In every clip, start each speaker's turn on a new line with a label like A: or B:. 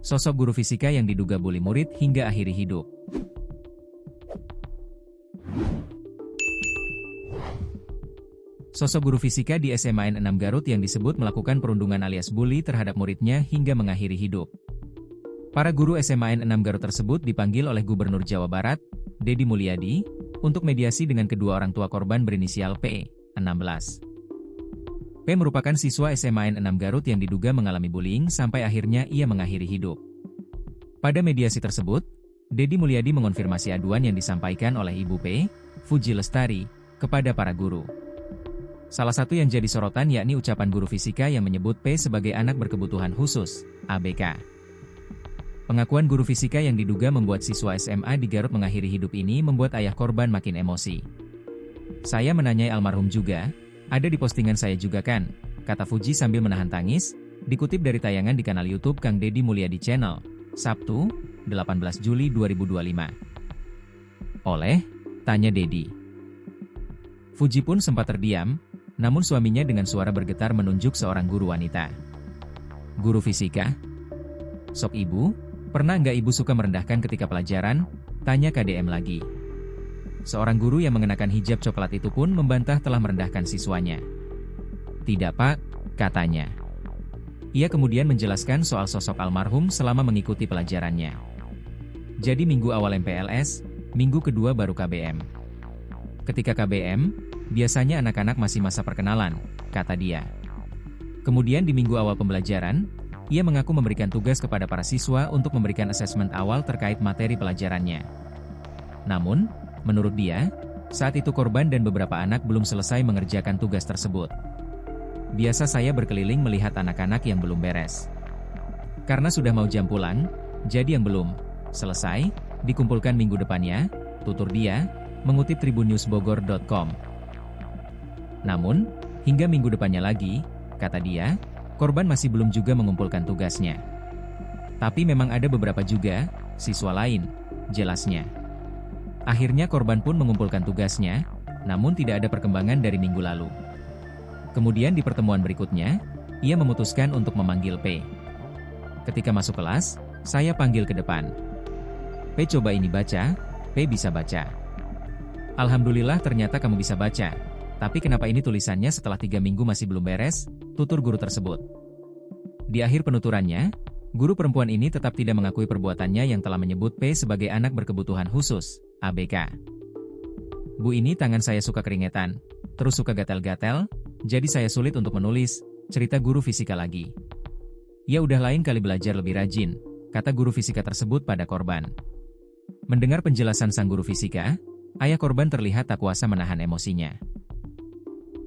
A: Sosok guru fisika yang diduga bully murid hingga akhiri hidup. Sosok guru fisika di SMA N6 Garut yang disebut melakukan perundungan alias bully terhadap muridnya hingga mengakhiri hidup. Para guru SMA N6 Garut tersebut dipanggil oleh Gubernur Jawa Barat, Deddy Mulyadi, untuk mediasi dengan kedua orang tua korban berinisial P, 16. P merupakan siswa SMA N6 Garut yang diduga mengalami bullying sampai akhirnya ia mengakhiri hidup. Pada mediasi tersebut, Deddy Mulyadi mengonfirmasi aduan yang disampaikan oleh Ibu P, Fuji Lestari, kepada para guru. Salah satu yang jadi sorotan yakni ucapan guru fisika yang menyebut P sebagai anak berkebutuhan khusus, ABK. Pengakuan guru fisika yang diduga membuat siswa SMA di Garut mengakhiri hidup ini membuat ayah korban makin emosi. "Saya menanyai almarhum juga, ada di postingan saya juga kan?" kata Fuji sambil menahan tangis, dikutip dari tayangan di kanal YouTube Kang Deddy Mulyadi Channel, Sabtu, 18 Juli 2025. "Oleh?" tanya Deddy. Fuji pun sempat terdiam, namun suaminya dengan suara bergetar menunjuk seorang guru wanita. "Guru fisika? Sok ibu, pernah nggak ibu suka merendahkan ketika pelajaran?" tanya KDM lagi. Seorang guru yang mengenakan hijab coklat itu pun membantah telah merendahkan siswanya. "Tidak pak," katanya. Ia kemudian menjelaskan soal sosok almarhum selama mengikuti pelajarannya. "Jadi minggu awal MPLS, minggu kedua baru KBM. Ketika KBM, biasanya anak-anak masih masa perkenalan," kata dia. Kemudian di minggu awal pembelajaran, ia mengaku memberikan tugas kepada para siswa untuk memberikan asesmen awal terkait materi pelajarannya. Namun, menurut dia, saat itu korban dan beberapa anak belum selesai mengerjakan tugas tersebut. "Biasa saya berkeliling melihat anak-anak yang belum beres. Karena sudah mau jam pulang, jadi yang belum selesai, dikumpulkan minggu depannya," tutur dia, mengutip tribunnewsbogor.com. Namun, hingga minggu depannya lagi, kata dia, korban masih belum juga mengumpulkan tugasnya. "Tapi memang ada beberapa juga siswa lain," jelasnya. Akhirnya korban pun mengumpulkan tugasnya, namun tidak ada perkembangan dari minggu lalu. Kemudian di pertemuan berikutnya, ia memutuskan untuk memanggil P. "Ketika masuk kelas, saya panggil ke depan. 'P coba ini baca,' P bisa baca. 'Alhamdulillah ternyata kamu bisa baca. Tapi kenapa ini tulisannya setelah 3 minggu masih belum beres?' tutur guru tersebut. Di akhir penuturannya, guru perempuan ini tetap tidak mengakui perbuatannya yang telah menyebut P sebagai anak berkebutuhan khusus, ABK. "Bu, ini tangan saya suka keringetan, terus suka gatel-gatel, jadi saya sulit untuk menulis," cerita guru fisika lagi. "Ya udah lain kali belajar lebih rajin," kata guru fisika tersebut pada korban. Mendengar penjelasan sang guru fisika, ayah korban terlihat tak kuasa menahan emosinya.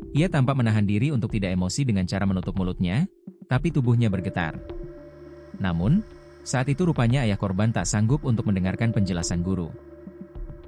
A: Ia tampak menahan diri untuk tidak emosi dengan cara menutup mulutnya, tapi tubuhnya bergetar. Namun, saat itu rupanya ayah korban tak sanggup untuk mendengarkan penjelasan guru.